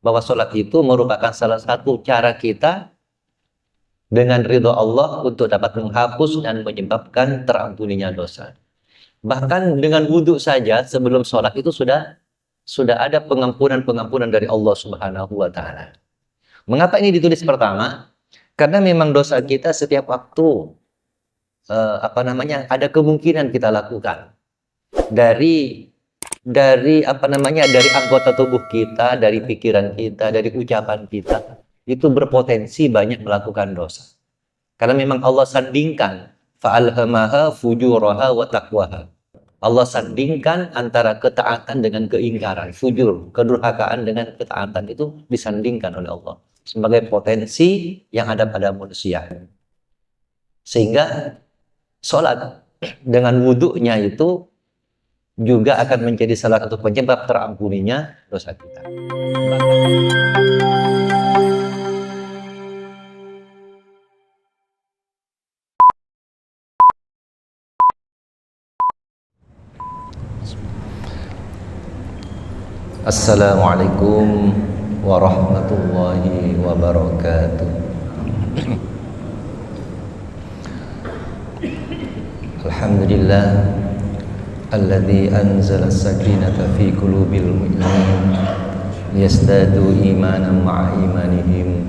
bahwa sholat itu merupakan salah satu cara kita dengan ridho Allah untuk dapat menghapus dan menyebabkan terampuninya dosa. Bahkan dengan wudhu saja sebelum sholat itu sudah ada pengampunan dari Allah Subhanahu wa Ta'ala. Mengapa ini ditulis pertama? Karena memang dosa kita setiap waktu ada kemungkinan kita lakukan dari anggota tubuh kita, dari pikiran kita, dari ucapan kita, itu berpotensi banyak melakukan dosa. Karena memang Allah sandingkan fa'alhamaha fujuraha wa taqwaha. Allah sandingkan antara ketaatan dengan keingkaran, fujur, kedurhakaan dengan ketaatan itu disandingkan oleh Allah sebagai potensi yang ada pada manusia. Sehingga sholat dengan wudhunya itu juga akan menjadi salah satu penyebab terampuninya dosa kita. Assalamualaikum warahmatullahi wabarakatuh. Alhamdulillah alladzi anzala as-sakinata fi qulubil mu'minin liyazdadu imanan ma'a imanihim.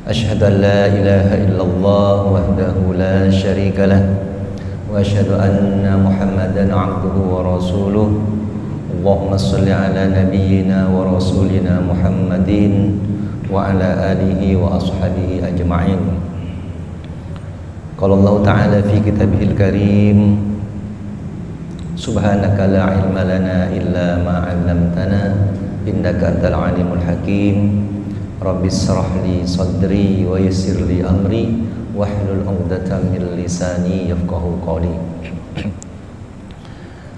Asyhadu an la ilaha illallah wahdahu la syarika lah wa asyhadu anna Muhammadan 'abduhu wa rasuluh. Allahumma salli ala nabiyyina wa rasulina Muhammadin wa ala alihi wa ashabihi ajma'in. Qala Allah Ta'ala fi kitabihil karim, subhanaka la ilma lana illa ma 'allamtana innaka antal alimul hakim. Rabbis shrah li sadri wa yassir li amri wahlul 'uqdatam min lisani yafqahu qawli.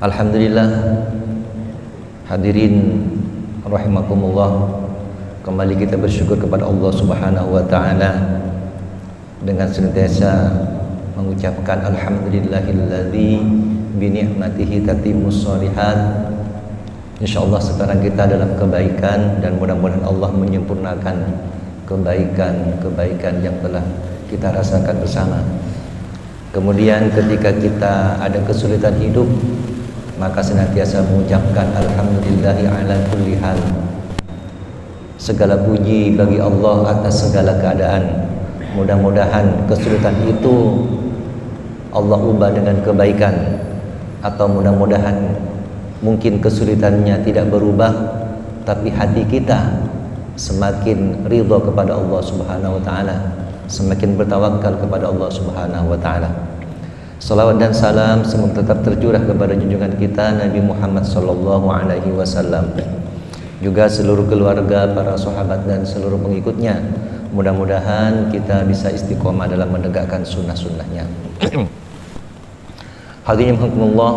Alhamdulillah, hadirin rahimakumullah, kembali kita bersyukur kepada Allah Subhanahu wa Ta'ala dengan senantiasa mengucapkan alhamdulillahilladzi bi ni'matihi tatimmus shalihat. Insyaallah sekarang kita dalam kebaikan dan mudah-mudahan Allah menyempurnakan kebaikan yang telah kita rasakan bersama. Kemudian ketika kita ada kesulitan hidup, maka senantiasa mengucapkan alhamdulillahi ala kulli hal. Segala puji bagi Allah atas segala keadaan. Mudah-mudahan kesulitan itu Allah ubah dengan kebaikan, atau mudah-mudahan mungkin kesulitannya tidak berubah, tapi hati kita semakin ridha kepada Allah Subhanahu wa Ta'ala, semakin bertawakal kepada Allah Subhanahu wa Ta'ala. Salawat dan salam semoga tetap tercurah kepada junjungan kita Nabi Muhammad sallallahu alaihi wasallam, juga seluruh keluarga, para sahabat dan seluruh pengikutnya. Mudah-mudahan kita bisa istiqomah dalam menegakkan sunnah-sunnahnya. Hadirin rahimakumullah,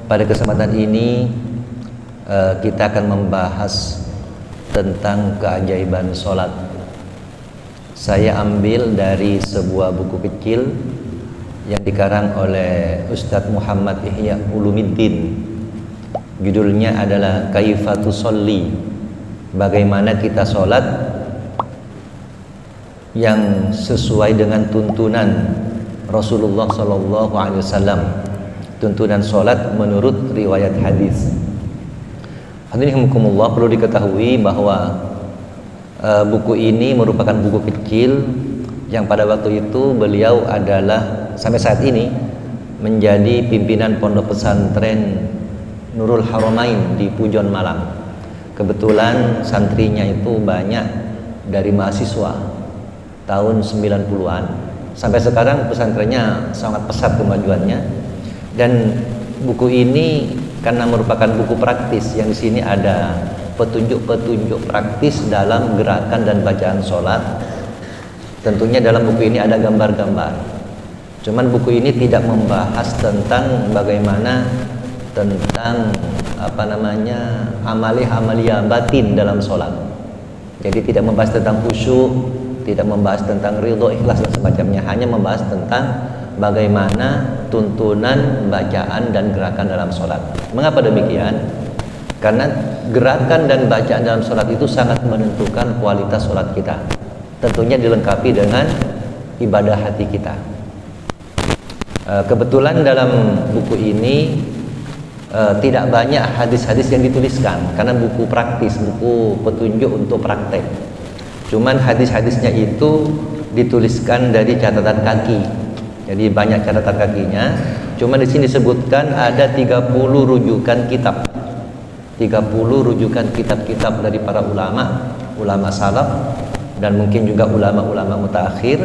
pada kesempatan ini kita akan membahas tentang keajaiban sholat. Saya ambil dari sebuah buku kecil yang dikarang oleh Ustadz Muhammad Ihya Ulumuddin. Judulnya adalah Kaifa Tusolli, bagaimana kita sholat yang sesuai dengan tuntunan Rasulullah Sallallahu Alaihi Wasallam, tuntunan sholat menurut riwayat hadis. Hadirin rahimakumullah, perlu diketahui bahwa buku ini merupakan buku kecil yang pada waktu itu beliau adalah sampai saat ini menjadi pimpinan pondok pesantren Nurul Haramain di Pujon Malang. Kebetulan santrinya itu banyak dari mahasiswa tahun 90-an. Sampai sekarang pesantrennya sangat pesat kemajuannya. Dan buku ini karena merupakan buku praktis, yang di sini ada petunjuk-petunjuk praktis dalam gerakan dan bacaan sholat. Tentunya dalam buku ini ada gambar-gambar. Cuman buku ini tidak membahas tentang bagaimana amalia batin dalam sholat. Jadi tidak membahas tentang khusyuk, tidak membahas tentang ridho, ikhlas dan semacamnya. Hanya membahas tentang bagaimana tuntunan bacaan dan gerakan dalam sholat. Mengapa demikian? Karena gerakan dan bacaan dalam sholat itu sangat menentukan kualitas sholat kita. Tentunya dilengkapi dengan ibadah hati kita. Kebetulan dalam buku ini tidak banyak hadis-hadis yang dituliskan, karena buku praktis, buku petunjuk untuk praktek. Cuman hadis-hadisnya itu dituliskan dari catatan kaki. Jadi banyak catatan kakinya. Cuma di sini disebutkan ada 30 rujukan kitab. 30 rujukan kitab-kitab dari para ulama salaf, dan mungkin juga ulama-ulama mutaakhir,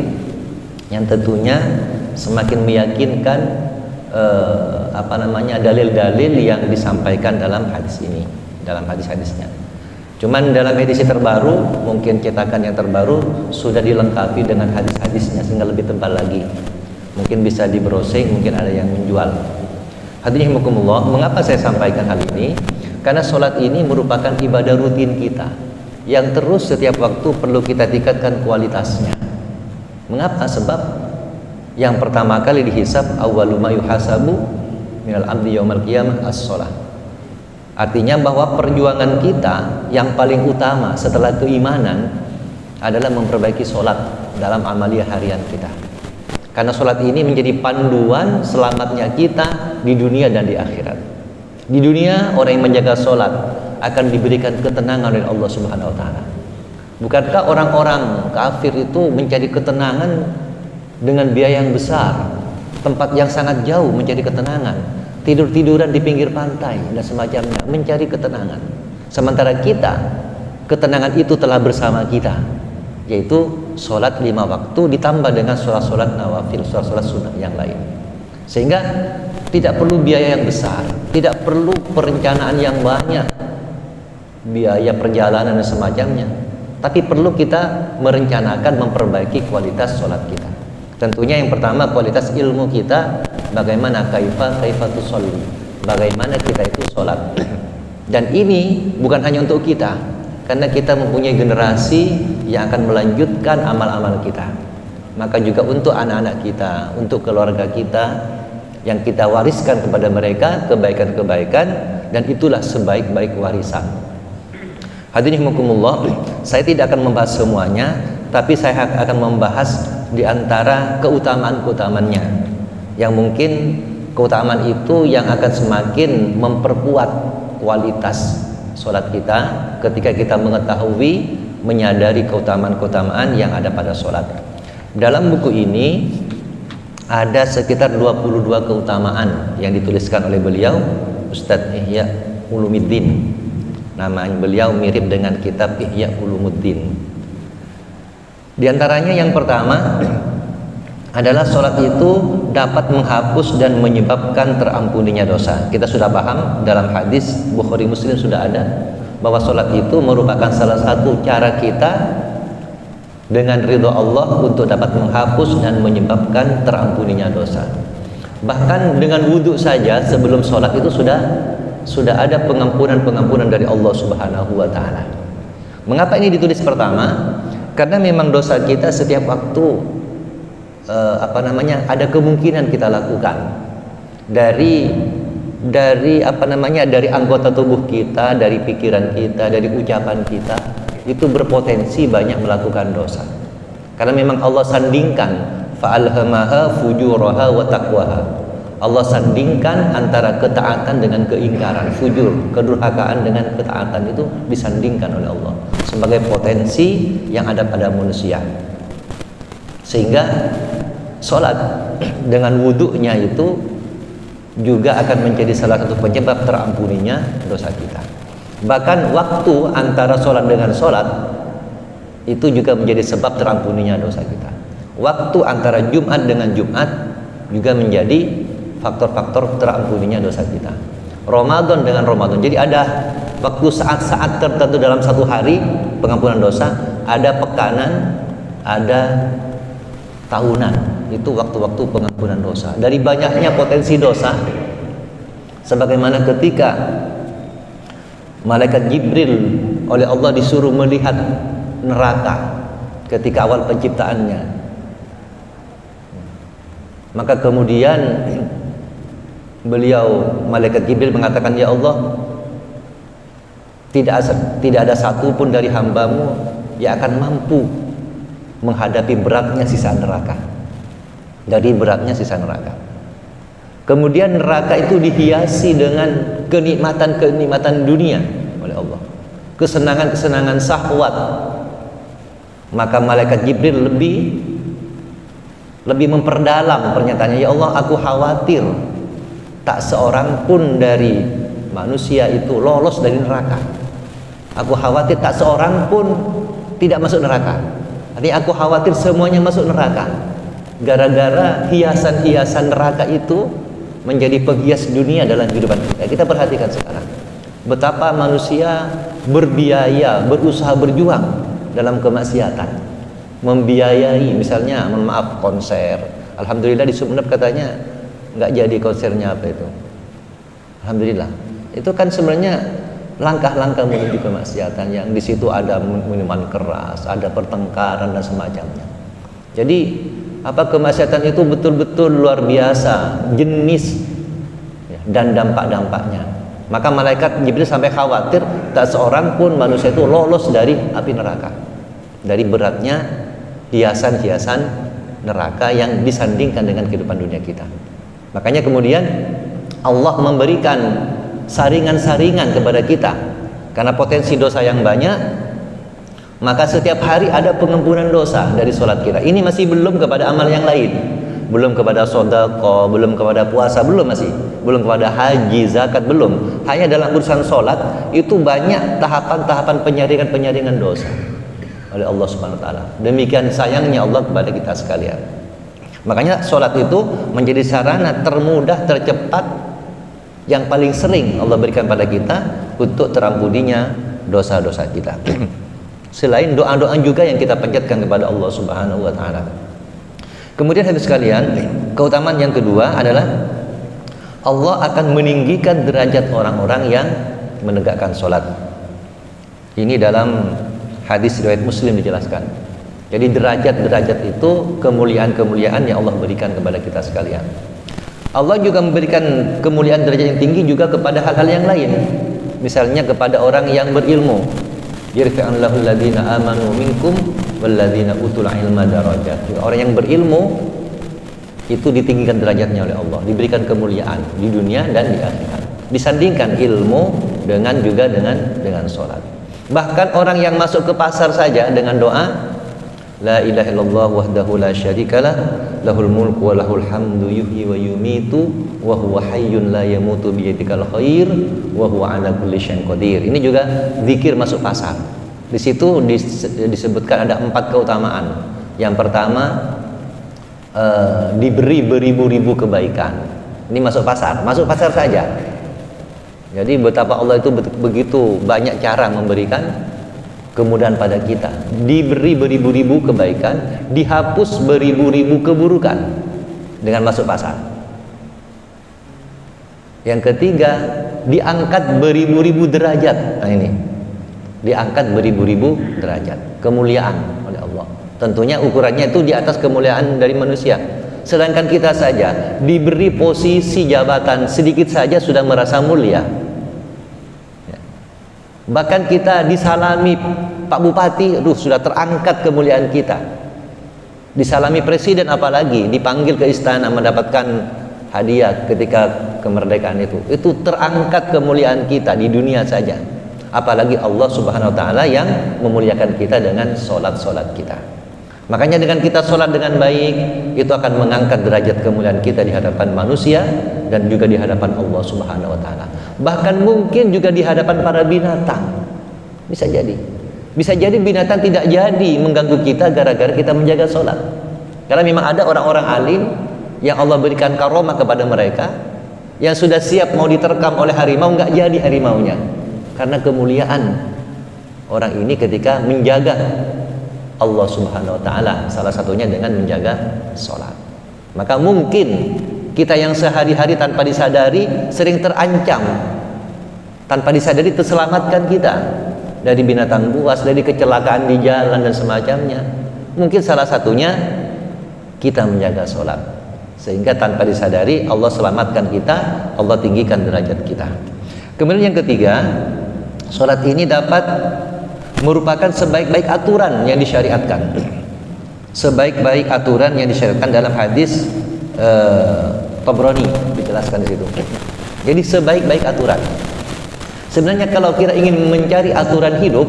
yang tentunya semakin meyakinkan dalil-dalil yang disampaikan dalam hadis ini, dalam hadis-hadisnya. Cuman dalam edisi terbaru, mungkin cetakan yang terbaru sudah dilengkapi dengan hadis-hadisnya sehingga lebih tebal lagi. Mungkin bisa di browsing, mungkin ada yang menjual. Hadirin rahimakumullah, mengapa saya sampaikan hal ini? Karena sholat ini merupakan ibadah rutin kita yang terus setiap waktu perlu kita tingkatkan kualitasnya. Mengapa? Sebab yang pertama kali dihisab, awwalu ma yuhasabu minal abdi yaumal qiyamah as-shalah. Artinya bahwa perjuangan kita yang paling utama setelah keimanan adalah memperbaiki sholat dalam amalia harian kita. Karena sholat ini menjadi panduan selamatnya kita di dunia dan di akhirat. Di dunia, orang yang menjaga sholat akan diberikan ketenangan oleh Allah Subhanahu wa Ta'ala. Bukankah orang-orang kafir itu mencari ketenangan dengan biaya yang besar, tempat yang sangat jauh mencari ketenangan, tidur-tiduran di pinggir pantai dan semacamnya, mencari ketenangan. Sementara kita, ketenangan itu telah bersama kita, yaitu sholat 5 waktu ditambah dengan sholat-sholat nawafil, sholat-sholat sunnah yang lain. Sehingga tidak perlu biaya yang besar, tidak perlu perencanaan yang banyak, biaya perjalanan dan semacamnya, tapi perlu kita merencanakan memperbaiki kualitas sholat kita. Tentunya yang pertama kualitas ilmu kita, bagaimana kaifa tusolli, bagaimana kita itu sholat. Dan ini bukan hanya untuk kita, karena kita mempunyai generasi yang akan melanjutkan amal-amal kita. Maka juga untuk anak-anak kita, untuk keluarga kita, yang kita wariskan kepada mereka kebaikan-kebaikan, dan itulah sebaik-baik warisan. Hadirin rahimakumullah, saya tidak akan membahas semuanya, tapi saya akan membahas di antara keutamaan-keutamaannya, yang mungkin keutamaan itu yang akan semakin memperkuat kualitas sholat kita ketika kita mengetahui, menyadari keutamaan-keutamaan yang ada pada sholat. Dalam buku ini ada sekitar 22 keutamaan yang dituliskan oleh beliau, Ustadz Ihya Ulumuddin. Nama beliau mirip dengan kitab Ihya Ulumuddin. Di antaranya yang pertama adalah sholat itu dapat menghapus dan menyebabkan terampuninya dosa. Kita sudah paham dalam hadis Bukhari Muslim sudah ada bahwa sholat itu merupakan salah satu cara kita dengan ridho Allah untuk dapat menghapus dan menyebabkan terampuninya dosa. Bahkan dengan wudhu saja sebelum sholat itu sudah ada pengampunan dari Allah Subhanahu wa Ta'ala. Mengapa ini ditulis pertama? Karena memang dosa kita setiap waktu ada kemungkinan kita lakukan dari anggota tubuh kita, dari pikiran kita, dari ucapan kita, itu berpotensi banyak melakukan dosa. Karena memang Allah sandingkan fa'alhamaha fujuraha wa taqwaha. Allah sandingkan antara ketaatan dengan keingkaran, fujur, kedurhakaan dengan ketaatan itu disandingkan oleh Allah sebagai potensi yang ada pada manusia. Sehingga sholat dengan wudhunya itu juga akan menjadi salah satu penyebab terampuninya dosa kita. Bahkan waktu antara sholat dengan sholat itu juga menjadi sebab terampuninya dosa kita. Waktu antara Jumat dengan Jumat juga menjadi faktor-faktor terampuninya dosa kita. Ramadan dengan Ramadan, jadi ada waktu saat-saat tertentu dalam satu hari pengampunan dosa, ada pekanan, ada tahunan, itu waktu-waktu pengampunan dosa. Dari banyaknya potensi dosa, sebagaimana ketika malaikat Jibril oleh Allah disuruh melihat neraka ketika awal penciptaannya, maka kemudian malaikat Jibril mengatakan, ya Allah, tidak ada satupun dari hambamu yang akan mampu menghadapi beratnya sisa neraka. Dari beratnya sisa neraka. Kemudian neraka itu dihiasi dengan kenikmatan-kenikmatan dunia oleh Allah. Kesenangan-kesenangan syahwat. Maka malaikat Jibril lebih memperdalam pernyataannya, ya Allah, aku khawatir tak seorang pun dari manusia itu lolos dari neraka. Aku khawatir tak seorang pun tidak masuk neraka. Artinya aku khawatir semuanya masuk neraka. Gara-gara hiasan-hiasan neraka itu menjadi penghias dunia dalam kehidupan kita. Kita perhatikan sekarang betapa manusia berbiaya, berusaha berjuang dalam kemaksiatan, membiayai misalnya, maaf, konser. Alhamdulillah di Sumeneb katanya nggak jadi konsernya apa itu. Alhamdulillah. Itu kan sebenarnya langkah-langkah menuju kemaksiatan yang di situ ada minuman keras, ada pertengkaran dan semacamnya. Jadi kemaksiatan itu betul-betul luar biasa jenis dan dampak-dampaknya. Maka malaikat Jibril sampai khawatir tak seorang pun manusia itu lolos dari api neraka, dari beratnya hiasan-hiasan neraka yang disandingkan dengan kehidupan dunia kita. Makanya kemudian Allah memberikan saringan-saringan kepada kita. Karena potensi dosa yang banyak, maka setiap hari ada pengampunan dosa dari sholat kita. Ini masih belum kepada amal yang lain, belum kepada sedekah, belum kepada puasa, belum kepada haji, zakat, belum. Hanya dalam urusan sholat itu banyak tahapan-tahapan penyaringan dosa oleh Allah Subhanahu Wa Taala. Demikian sayangnya Allah kepada kita sekalian. Makanya sholat itu menjadi sarana termudah, tercepat, yang paling sering Allah berikan pada kita untuk terampuninya dosa-dosa kita. Selain doa-doa juga yang kita panjatkan kepada Allah Subhanahu Wa Taala. Kemudian hadirin sekalian, keutamaan yang kedua adalah Allah akan meninggikan derajat orang-orang yang menegakkan sholat. Ini dalam hadis riwayat Muslim dijelaskan. Jadi derajat-derajat itu kemuliaan-kemuliaan yang Allah berikan kepada kita sekalian. Allah juga memberikan kemuliaan derajat yang tinggi juga kepada hal-hal yang lain. Misalnya kepada orang yang berilmu. Yarfa'allahu alladhina amanu minkum walladzina utul ilma darajat. Orang yang berilmu itu ditinggikan derajatnya oleh Allah, diberikan kemuliaan di dunia dan di akhirat. Disandingkan ilmu dengan sholat. Bahkan orang yang masuk ke pasar saja dengan doa La ilaha illallah wahdahu la syarikalah lahul mulku wa lahul hamdu yuhyi wa yumitu wa huwa hayyun la yamutu biyadikal khair wa huwa ala kulli syai'in qadir. Ini juga zikir masuk pasar. Di situ disebutkan ada 4 keutamaan. Yang pertama, diberi beribu-ribu kebaikan. Ini masuk pasar saja. Jadi betapa Allah itu begitu banyak cara memberikan kemudahan pada kita, diberi beribu-ribu kebaikan, dihapus beribu-ribu keburukan dengan masuk pasar. Yang ketiga, diangkat beribu-ribu derajat. Nah ini, diangkat beribu-ribu derajat, kemuliaan oleh Allah. Tentunya ukurannya itu di atas kemuliaan dari manusia. Sedangkan kita saja diberi posisi jabatan sedikit saja sudah merasa mulia. Bahkan kita disalami Pak Bupati, sudah terangkat kemuliaan kita. Disalami presiden apalagi, dipanggil ke istana mendapatkan hadiah ketika kemerdekaan itu terangkat kemuliaan kita di dunia saja. Apalagi Allah Subhanahu Wa Taala yang memuliakan kita dengan solat-solat kita. Makanya dengan kita solat dengan baik, itu akan mengangkat derajat kemuliaan kita di hadapan manusia dan juga di hadapan Allah Subhanahu Wa Taala. Bahkan mungkin juga di hadapan para binatang. Bisa jadi binatang tidak jadi mengganggu kita gara-gara kita menjaga solat. Karena memang ada orang-orang alim yang Allah berikan karomah kepada mereka, yang sudah siap mau diterkam oleh harimau, nggak jadi harimaunya karena kemuliaan orang ini ketika menjaga Allah Subhanahu Wa Taala, salah satunya dengan menjaga sholat. Maka mungkin kita yang sehari-hari tanpa disadari sering terancam, tanpa disadari terselamatkan kita dari binatang buas, dari kecelakaan di jalan dan semacamnya. Mungkin salah satunya kita menjaga sholat, sehingga tanpa disadari Allah selamatkan kita, Allah tinggikan derajat kita. Kemudian yang ketiga, Sholat ini dapat merupakan sebaik-baik aturan yang disyariatkan. Sebaik-baik aturan yang disyariatkan dalam hadis Tabrani dijelaskan di situ. Jadi sebaik-baik aturan. Sebenarnya kalau kita ingin mencari aturan hidup,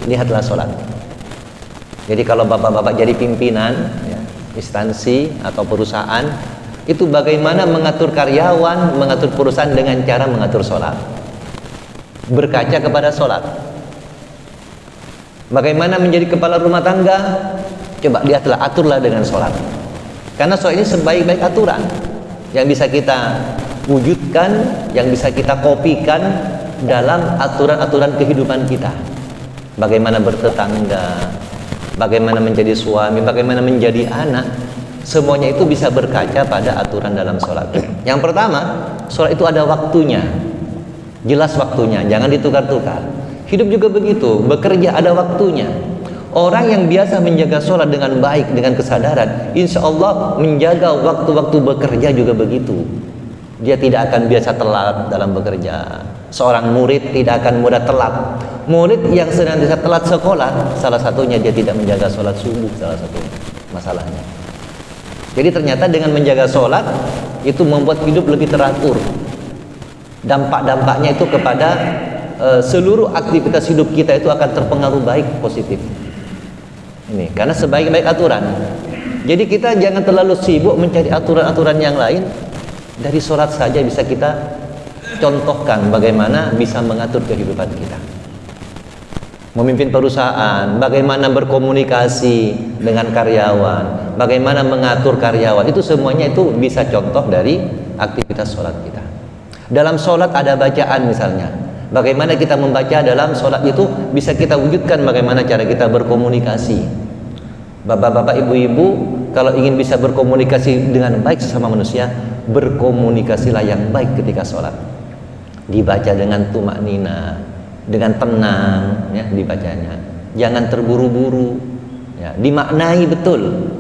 lihatlah sholat. Jadi kalau bapak-bapak jadi pimpinan ya, instansi atau perusahaan, itu bagaimana mengatur karyawan, mengatur perusahaan dengan cara mengatur sholat. Berkaca kepada sholat. Bagaimana menjadi kepala rumah tangga? Coba lihatlah, aturlah dengan sholat. Karena sholat ini sebaik-baik aturan yang bisa kita wujudkan, yang bisa kita kopikan dalam aturan-aturan kehidupan kita. Bagaimana bertetangga, bagaimana menjadi suami, bagaimana menjadi anak, semuanya itu bisa berkaca pada aturan dalam sholat. Yang pertama, sholat itu ada waktunya. Jelas waktunya, jangan ditukar-tukar. Hidup juga begitu, bekerja ada waktunya. Orang yang biasa menjaga sholat dengan baik, dengan kesadaran, insya Allah menjaga waktu-waktu bekerja juga begitu. Dia tidak akan biasa telat dalam bekerja. Seorang murid tidak akan mudah telat. Murid yang senantiasa telat sekolah, salah satunya dia tidak menjaga sholat subuh, salah satu masalahnya. Jadi ternyata dengan menjaga sholat itu membuat hidup lebih teratur. Dampak-dampaknya itu kepada seluruh aktivitas hidup kita itu akan terpengaruh baik, positif. Ini karena sebaik-baik aturan. Jadi kita jangan terlalu sibuk mencari aturan-aturan yang lain. Dari sholat saja bisa kita contohkan bagaimana bisa mengatur kehidupan kita. Memimpin perusahaan, bagaimana berkomunikasi dengan karyawan, bagaimana mengatur karyawan, itu semuanya itu bisa contoh dari aktivitas sholat kita. Dalam sholat ada bacaan misalnya, bagaimana kita membaca dalam sholat itu bisa kita wujudkan bagaimana cara kita berkomunikasi. Bapak-bapak, ibu-ibu, kalau ingin bisa berkomunikasi dengan baik sesama manusia, berkomunikasilah yang baik ketika sholat. Dibaca dengan tumak nina, dengan tenang ya dibacanya, jangan terburu-buru ya, dimaknai betul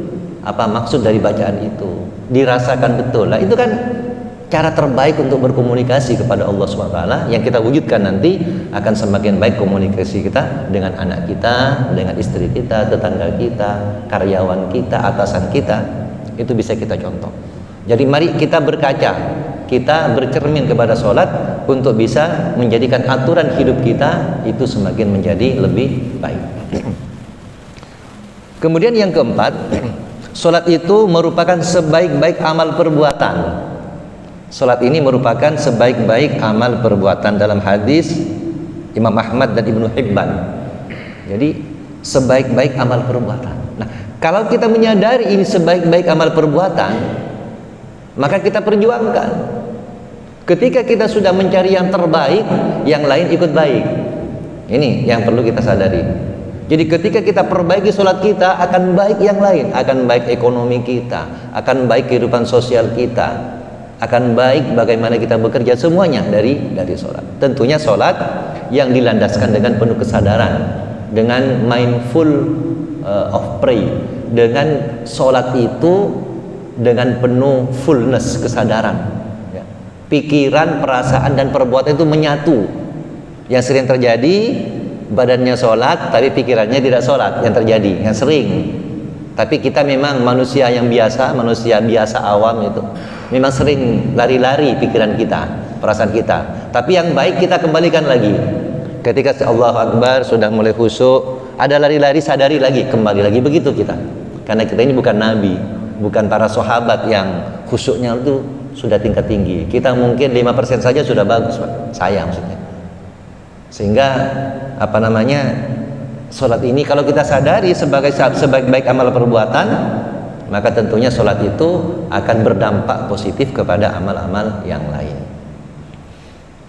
apa maksud dari bacaan itu, dirasakan betul. Nah itu kan cara terbaik untuk berkomunikasi kepada Allah SWT yang kita wujudkan nanti akan semakin baik komunikasi kita dengan anak kita, dengan istri kita, tetangga kita, karyawan kita, atasan kita. Itu bisa kita contoh. Jadi mari kita berkaca, kita bercermin kepada sholat untuk bisa menjadikan aturan hidup kita itu semakin menjadi lebih baik. Kemudian yang keempat, sholat itu merupakan sebaik-baik amal perbuatan. Sholat ini merupakan sebaik-baik amal perbuatan dalam hadis Imam Ahmad dan Ibnu Hibban. Jadi sebaik-baik amal perbuatan. Nah, kalau kita menyadari ini sebaik-baik amal perbuatan, maka kita perjuangkan. Ketika kita sudah mencari yang terbaik, yang lain ikut baik. Ini yang perlu kita sadari. Jadi ketika kita perbaiki sholat kita, akan baik yang lain, akan baik ekonomi kita, akan baik kehidupan sosial kita, akan baik bagaimana kita bekerja, semuanya dari sholat. Tentunya sholat yang dilandaskan dengan penuh kesadaran, dengan mindful of pray, dengan sholat itu dengan penuh fullness kesadaran ya. Pikiran, perasaan dan perbuatan itu menyatu. Yang sering terjadi badannya sholat tapi pikirannya tidak sholat, yang terjadi, yang sering. Tapi kita memang manusia yang biasa, manusia biasa awam itu memang sering lari-lari pikiran kita, perasaan kita. Tapi yang baik kita kembalikan lagi. Ketika Allahu Akbar sudah mulai khusyuk, ada lari-lari, sadari lagi, kembali lagi, begitu kita. Karena kita ini bukan nabi, bukan para sahabat yang khusyuknya itu sudah tingkat tinggi. Kita mungkin 5% saja sudah bagus, Pak. Saya maksudnya. Sehingga sholat ini kalau kita sadari sebagai sebaik-baik amal perbuatan, maka tentunya sholat itu akan berdampak positif kepada amal-amal yang lain.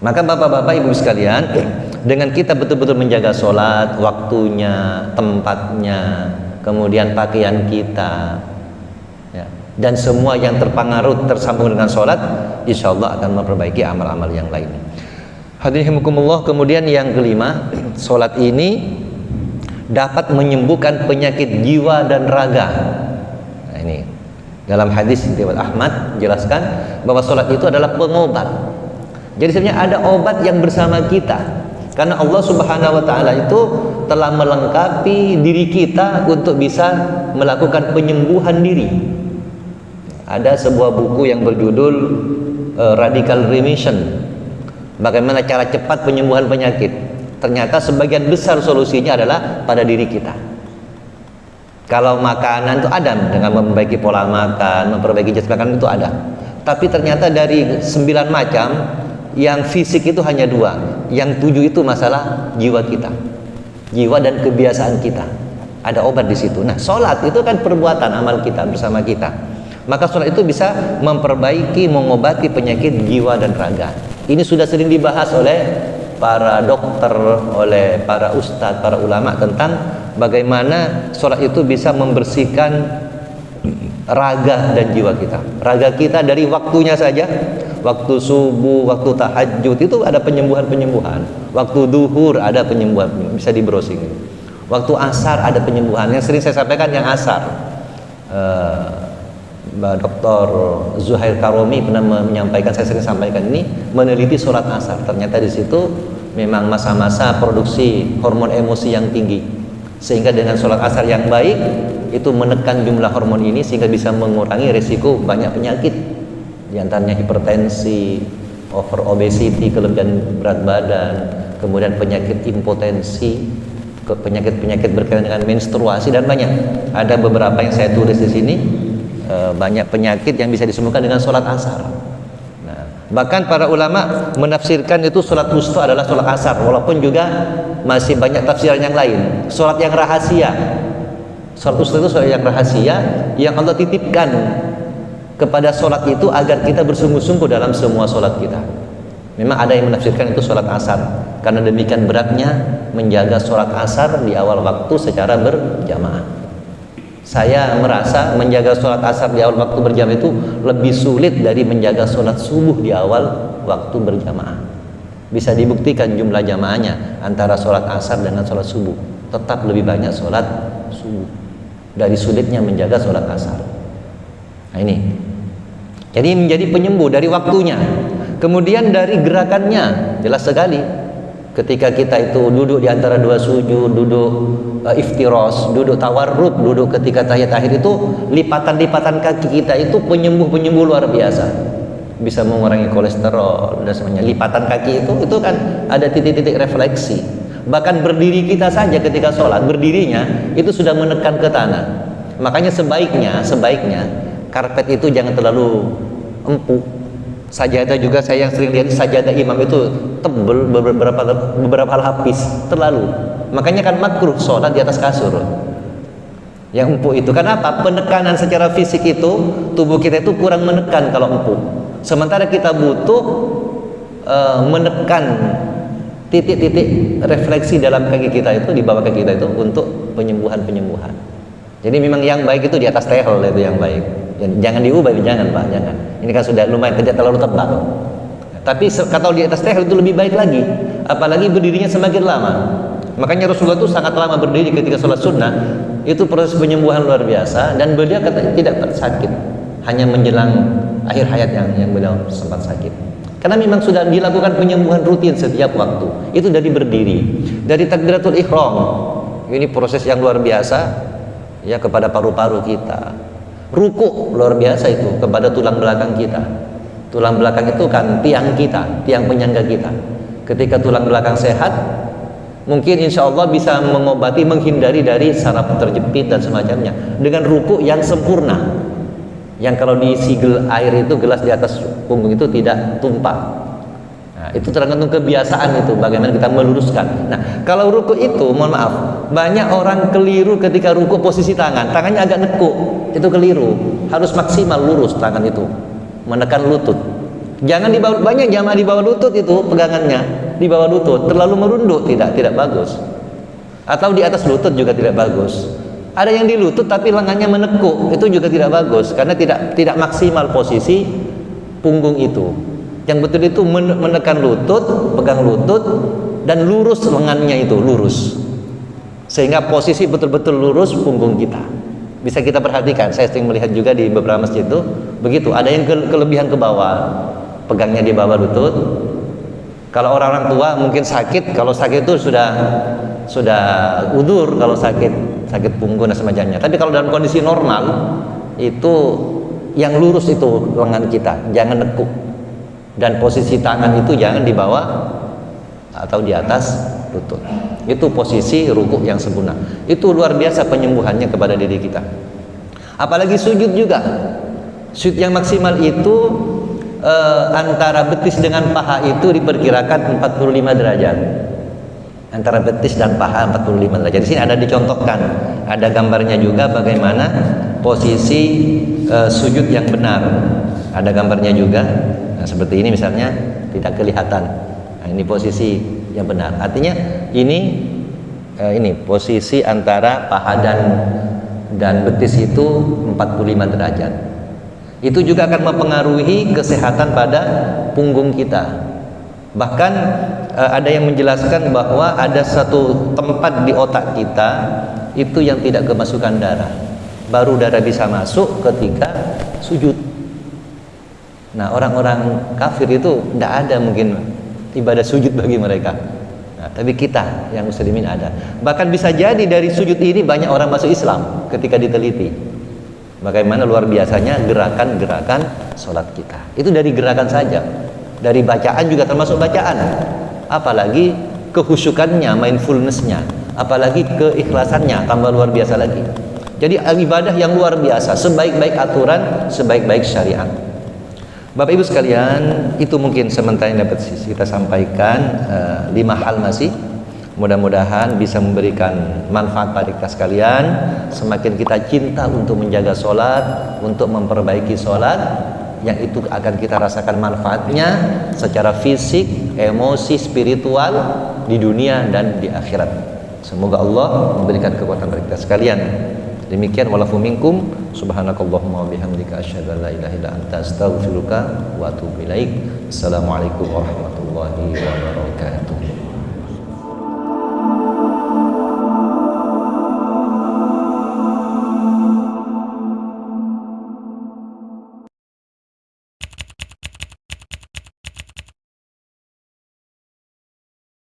Maka bapak-bapak, ibu sekalian, dengan kita betul-betul menjaga sholat, waktunya, tempatnya, kemudian pakaian kita ya, dan semua yang terpengaruh tersambung dengan sholat, insya Allah akan memperbaiki amal-amal yang lain. Hadirin rahimakumullah. Kemudian yang kelima, sholat ini dapat menyembuhkan penyakit jiwa dan raga. Nah, ini dalam hadis riwayat Ahmad jelaskan bahwa sholat itu adalah pengobat. Jadi sebenarnya ada obat yang bersama kita. Karena Allah Subhanahu wa taala itu telah melengkapi diri kita untuk bisa melakukan penyembuhan diri. Ada sebuah buku yang berjudul Radical Remission. Bagaimana cara cepat penyembuhan penyakit. Ternyata sebagian besar solusinya adalah pada diri kita. Kalau makanan itu ada, dengan memperbaiki pola makan, memperbaiki jenis makanan itu ada. Tapi ternyata dari 9 macam, yang fisik itu hanya 2, yang 7 itu masalah jiwa kita, jiwa dan kebiasaan kita. Ada obat di situ. Nah, sholat itu kan perbuatan amal kita bersama kita. Maka sholat itu bisa memperbaiki, mengobati penyakit jiwa dan raga. Ini sudah sering dibahas oleh para dokter, oleh para ustadz, para ulama tentang bagaimana sholat itu bisa membersihkan raga dan jiwa kita. Raga kita dari waktunya saja, waktu subuh, waktu tahajud itu ada penyembuhan-penyembuhan. Waktu duhur ada penyembuhan, bisa di browsing. Waktu asar ada penyembuhan. Yang sering saya sampaikan yang asar. Dr. Zuhair Karomi pernah menyampaikan, saya sering sampaikan ini, meneliti sholat asar. Ternyata di situ memang masa-masa produksi hormon emosi yang tinggi, sehingga dengan sholat asar yang baik itu menekan jumlah hormon ini sehingga bisa mengurangi resiko banyak penyakit, diantaranya hipertensi, over obesity, kelebihan berat badan, kemudian penyakit impotensi, penyakit-penyakit berkaitan dengan menstruasi, dan banyak. Ada beberapa yang saya tulis di sini. Banyak penyakit yang bisa disembuhkan dengan sholat asar. Nah, bahkan para ulama menafsirkan itu sholat wusta adalah sholat asar, walaupun juga masih banyak tafsiran yang lain. Sholat yang rahasia, sholat wusta itu sholat yang rahasia yang Allah titipkan kepada sholat itu agar kita bersungguh-sungguh dalam semua sholat kita. Memang ada yang menafsirkan itu sholat asar, karena demikian beratnya menjaga sholat asar di awal waktu secara berjamaah. Saya merasa menjaga sholat asar di awal waktu berjamaah itu lebih sulit dari menjaga sholat subuh di awal waktu berjamaah. Bisa dibuktikan jumlah jamaahnya antara sholat asar dengan sholat subuh, tetap lebih banyak sholat subuh dari sulitnya menjaga sholat asar. Nah ini, jadi menjadi penyembuh dari waktunya, kemudian dari gerakannya. Jelas sekali ketika kita itu duduk di antara dua sujud, duduk iftiros, duduk tawarruk, duduk ketika tahiyat akhir, itu lipatan-lipatan kaki kita itu penyembuh-penyembuh luar biasa, bisa mengurangi kolesterol dan sebagainya. Lipatan kaki itu kan ada titik-titik refleksi. Bahkan berdiri kita saja ketika sholat, berdirinya itu sudah menekan ke tanah. Makanya sebaiknya karpet itu jangan terlalu empuk. Sajadah juga saya yang sering lihat sajadah imam itu tebel beberapa lapis, terlalu. Makanya kan makruh sholat di atas kasur yang empuk itu. Kenapa? Penekanan secara fisik itu, tubuh kita itu kurang menekan kalau empuk. Sementara kita butuh menekan titik-titik refleksi dalam kaki kita itu, di bawah kaki kita itu, untuk penyembuhan-penyembuhan. Jadi memang yang baik itu di atas tehel, itu yang baik. Jangan diubah, jangan Pak, jangan. Ini kan sudah lumayan, tidak terlalu tebal. Tapi kalau di atas tehel itu lebih baik lagi, apalagi berdirinya semakin lama. Makanya Rasulullah itu sangat lama berdiri ketika sholat sunnah. Itu proses penyembuhan luar biasa, dan beliau katanya tidak sakit, hanya menjelang akhir hayat yang beliau sempat sakit. Karena memang sudah dilakukan penyembuhan rutin setiap waktu. Itu dari berdiri, dari takbiratul ihram. Ini proses yang luar biasa ya kepada paru-paru kita. Ruku luar biasa itu kepada tulang belakang kita. Tulang belakang itu kan tiang kita, tiang penyangga kita. Ketika tulang belakang sehat, mungkin insya Allah bisa mengobati, menghindari dari saraf terjepit dan semacamnya dengan ruku yang sempurna, yang kalau diisi air itu, gelas di atas punggung itu tidak tumpah. Nah, itu tergantung kebiasaan itu, bagaimana kita meluruskan. Nah, kalau ruku itu, mohon maaf, banyak orang keliru ketika ruku posisi tangannya agak nekuk, itu keliru. Harus maksimal lurus tangan itu, menekan lutut. Jangan di bawah, banyak jamaah di bawah lutut itu pegangannya, di bawah lutut, terlalu merunduk, tidak bagus. Atau di atas lutut juga tidak bagus. Ada yang di lutut tapi lengannya menekuk, itu juga tidak bagus, karena tidak maksimal posisi punggung itu. Yang betul itu menekan lutut, pegang lutut, dan lurus lengannya itu, lurus. Sehingga posisi betul-betul lurus punggung kita. Bisa kita perhatikan, saya sering melihat juga di beberapa masjid itu begitu. Ada yang kelebihan ke bawah, pegangnya di bawah lutut, Kalau orang-orang tua mungkin sakit, kalau sakit itu sudah udur, kalau sakit punggung dan semacamnya. Tapi kalau dalam kondisi normal itu yang lurus itu lengan kita, jangan nekuk. Dan posisi tangan itu jangan di bawah atau di atas lutut. Itu posisi rukuk yang sempurna. Itu luar biasa penyembuhannya kepada diri kita. Apalagi sujud juga. Sujud yang maksimal itu antara betis dengan paha itu diperkirakan 45 derajat. Antara betis dan paha 45 derajat. Di sini ada dicontohkan, ada gambarnya juga bagaimana posisi sujud yang benar. Ada gambarnya juga. Nah, seperti ini misalnya tidak kelihatan. Nah, ini posisi yang benar. Artinya ini posisi antara paha dan betis itu 45 derajat. Itu juga akan mempengaruhi kesehatan pada punggung kita. Bahkan ada yang menjelaskan bahwa ada satu tempat di otak kita itu yang tidak kemasukan darah. Baru darah bisa masuk ketika sujud. Nah, orang-orang kafir itu tidak ada mungkin ibadah sujud bagi mereka. Nah, tapi kita yang muslimin ada. Bahkan bisa jadi dari sujud ini banyak orang masuk Islam ketika diteliti. Bagaimana luar biasanya gerakan-gerakan sholat kita. Itu dari gerakan saja. Dari bacaan juga termasuk bacaan. Apalagi kehusyukannya, mindfulness-nya. Apalagi keikhlasannya, tambah luar biasa lagi. Jadi ibadah yang luar biasa. Sebaik-baik aturan, sebaik-baik syariat. Bapak Ibu sekalian, itu mungkin sementara yang dapat kita sampaikan. 5 hal masih. Mudah-mudahan bisa memberikan manfaat pada kita sekalian. Semakin kita cinta untuk menjaga sholat, untuk memperbaiki sholat, yang itu akan kita rasakan manfaatnya secara fisik, emosi, spiritual di dunia dan di akhirat. Semoga Allah memberikan kekuatan pada kita sekalian. Demikian walafu minkum subhanakallahumma wa bihamdika asyhadu an la ilaha illa anta astaghfiruka wa atubu ilaik. Assalamualaikum warahmatullahi wabarakatuh.